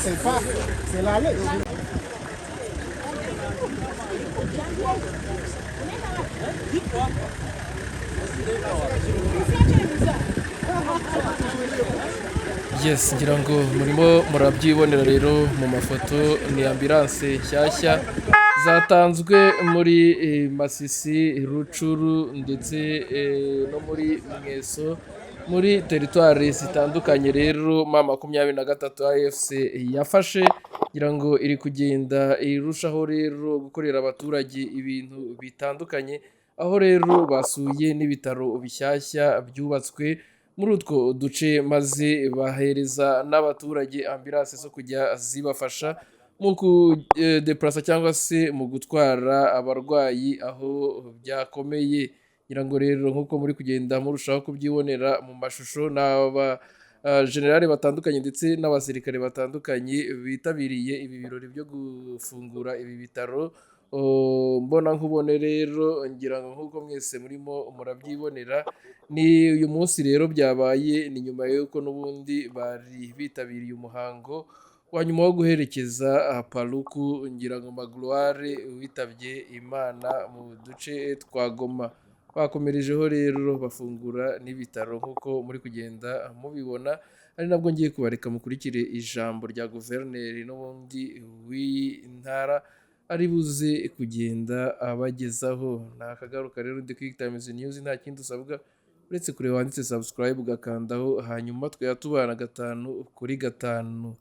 c'est pas, c'est la lettre. Yes, ngira ngo murimo murabyibonera rero mu mafoto ni ambulance nshyashya zatanzwe muri Masisi, Rucuru ndetse no muri Mweso muri teritwari zitandukanye. Rero M23 AFC yafashe ngira ngo iri kugenda irushaho rero gukorera abaturage ibintu bitandukanye, aho rero basuye n'ibitaro bishyashya byubatswe muri utwo duce maze bahereza n'abaturage ambulance zo kujya zibafasha mu kudeplasa cyangwa se mu gutwara abarwayi aho byakomeye. Ngira ngo rero nk'uko muri kugenda murushaho kubyibonera mu mashusho, n'aba generale batandukanye ndetse n'abasirikare batandukanye bitabiriye ibi birori byo gufungura ibi bitaro mbona nkubone. Rero ngira ngo nk'uko mwese murimo murabyibonera, ni uyu munsi rero byabaye, ni nyuma y'uko n'ubundi bari bitabiriye umuhango wa nyuma wo guherekeza Paluku ngira ngo Magloire witabye Imana mu duce twa Goma. Bakomerejeho rero bafungura n'ibitaro nk'uko muri kugenda mubibona, ari nabwo ngiye kubareka mukurikire ijambo rya guverineri n'ubundi w'intara ari buze kugenda abagezaho. Nakagaruka rero ndi Quick Times News, nta kindi usabwa uretse kureba wanditse subscribe ugakandaho, hanyuma twaya tubana 5 kuri 5.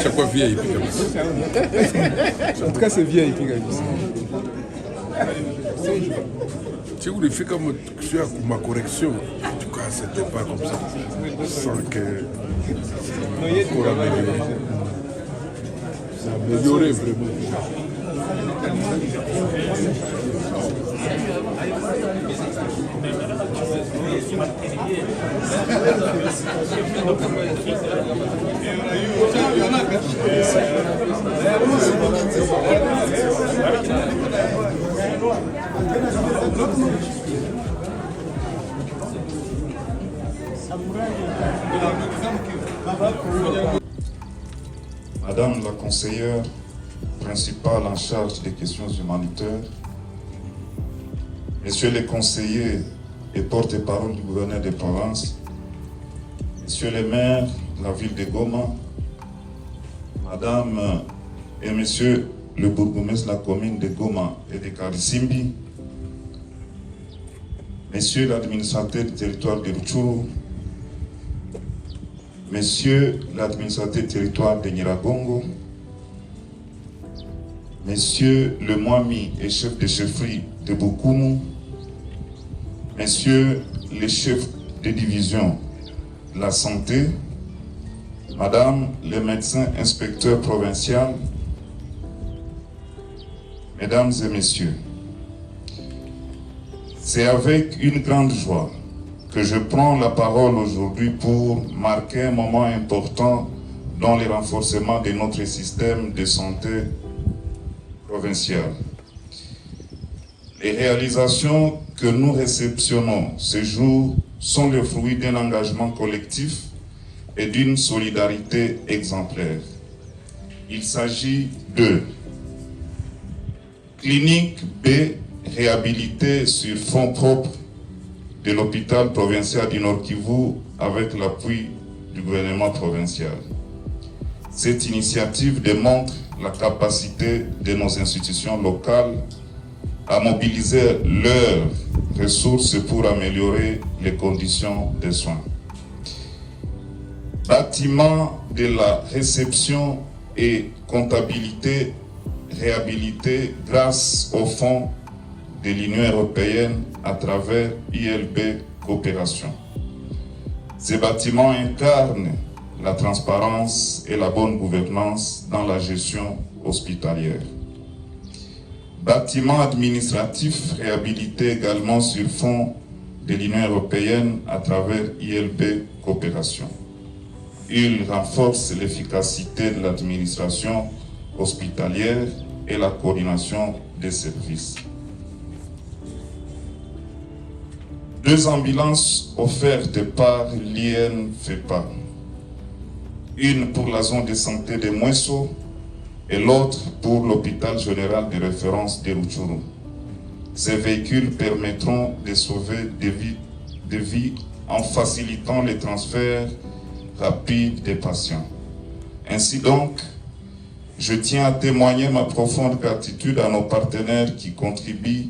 Chaque fois VIP comme ça. En tout cas, c'est VIP comme ça. Si vous le faites comme tu as ma correction, en tout cas, c'était pas comme ça. Sans que. Pour améliorer. Ça améliorait vraiment. Madame la conseillère principale en charge des questions humanitaires, Messieurs les conseillers et porte-parole du gouverneur de province, Messieurs les maires de la ville de Goma, Madame et Messieurs le bourgmestre de la commune de Goma et de Karisimbi, Messieurs l'administrateur du territoire de Ruchuru, Messieurs l'administrateur du territoire de Nyiragongo, Messieurs le Mwami et chef de chefferie de Bukumu, Messieurs les chefs de division de la santé, Madame le médecin inspecteur provincial, Mesdames et Messieurs, C'est avec une grande joie que je prends la parole aujourd'hui pour marquer un moment important dans le renforcement de notre système de santé provincial. Les réalisations que nous réceptionnons ce jour sont le fruit d'un engagement collectif et d'une solidarité exemplaire. Il s'agit de clinique B réhabilitée sur fonds propres de l'hôpital provincial du Nord Kivu avec l'appui du gouvernement provincial. Cette initiative démontre la capacité de nos institutions locales à mobiliser leurs ressources pour améliorer les conditions de soins. Bâtiment de la réception et comptabilité réhabilité grâce au fonds de l'Union européenne à travers ILB Coopération. Ces bâtiments incarnent la transparence et la bonne gouvernance dans la gestion hospitalière. Bâtiments administratifs réhabilités également sur fonds de l'Union européenne à travers ILB Coopération. Il renforce l'efficacité de l'administration hospitalière et la coordination des services. 2 ambulances offertes par l'INFEPA. Une pour la zone de santé de Mweso et l'autre pour l'hôpital général de référence de Rutshuru. Ces véhicules permettront de sauver des vies en facilitant les transferts rapides des patients. Ainsi donc, je tiens à témoigner ma profonde gratitude à nos partenaires qui contribuent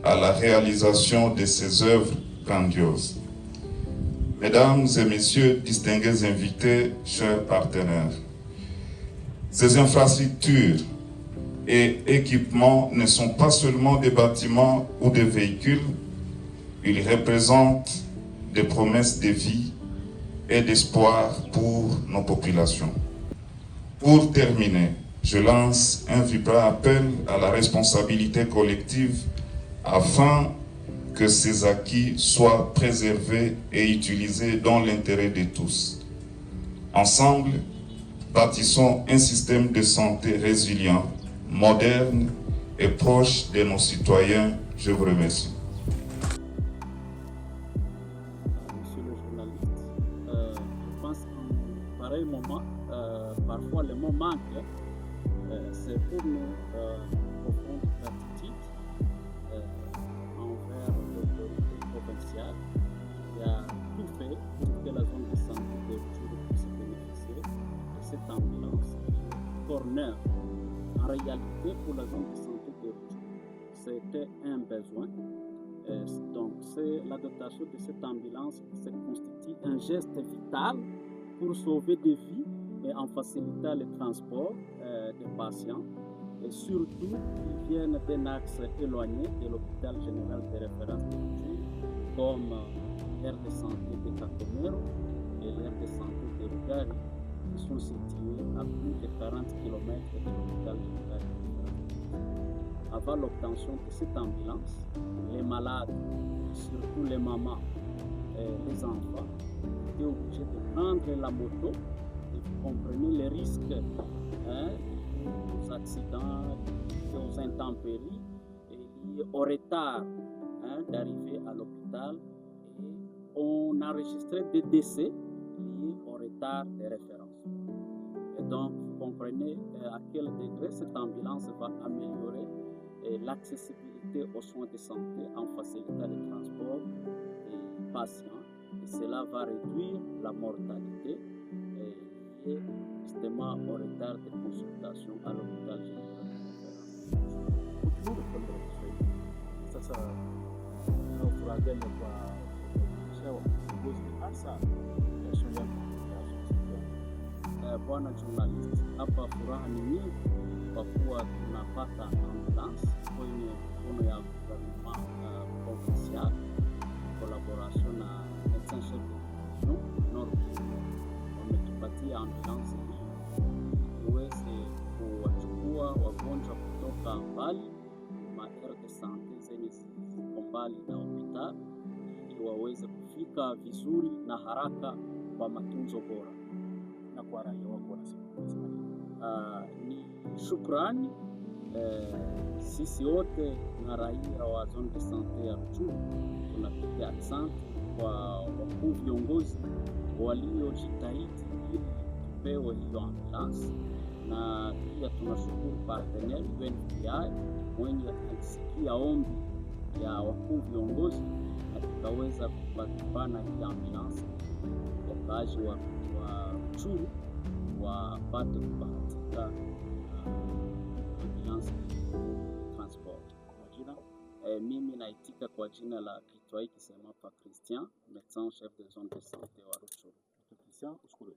à la réalisation de ces œuvres grandioses. Mesdames et messieurs, distingués invités, chers partenaires, ces infrastructures et équipements ne sont pas seulement des bâtiments ou des véhicules, ils représentent des promesses de vie et d'espoir pour nos populations. Pour terminer, je lance un vibrant appel à la responsabilité collective afin que ces acquis soient préservés et utilisés dans l'intérêt de tous. Ensemble, bâtissons un système de santé résilient, moderne et proche de nos citoyens. Je vous remercie. Monsieur le journaliste, je pense qu'en pareil moment, parfois le mot manque, c'est pour nous profonde gratitude envers l'autorité provinciale qui a tout fait pour que la zone de santé de Rutshuru puisse bénéficier de cette ambulance corner. En réalité, pour la zone de santé de Rutshuru, c'était un besoin. Donc, c'est la dotation de cette ambulance qui se constitue un geste vital pour sauver des vies et en facilitant le transport des patients. Et surtout, ils viennent d'un axe éloigné de l'hôpital général de référence de Rutshuru, comme l'aire de santé de Kakomero et l'aire de santé de Rugari, qui sont situés à plus de 40 km de l'hôpital général de référence. Avant l'obtention de cette ambulance, les malades, surtout les mamans et les enfants, étaient obligés de prendre la moto et vous comprenez les risques aux accidents, aux intempéries et liés au retard d'arriver à l'hôpital. Et on enregistrait des décès liés au retard des références. Et donc, vous comprenez à quel degré cette ambulance va améliorer l'accessibilité aux soins de santé en facilitant le transport des patients. Et cela va réduire la mortalité liée justement au retard de consultation à l'hôpital général de référence. Sasa tunafurahia kwa kushirikisha viongozi hasa Bwana journalist, hapa furaha ni nyingi kwa kuwa tunapata ambulance kwenye mikono ya gouvernement provincial collaboration na médecin chef de division Nord Kivu. Wametupatia ambulance hii tuweze kuwachukua wagonjwa kutoka mbali ma aire de sante zenye ziko mbali mbali na hospitali ili waweze kufika vizuri na haraka kwa matunzo bora. Na kwa raia wako wanasema Ni shukrani sisi wote na raia wa zone de sante ya Rutshuru tunapiga asante kwa wakuu viongozi waliojitahidi ili tupewe hiyo ambulance, na pia tunashukuru partenaire UNFPA mwenye alisikia ombi ya wakuu viongozi na tukaweza kupana hii ambulance wakaaji wa Rutshuru wapate kubahatika ambulance transport. kwa jina Mimi naitika kwa jina la Kitwai Kisemapa Christian, médecin chef de zone de santé wa Rutshuru. Christian, ushukuru.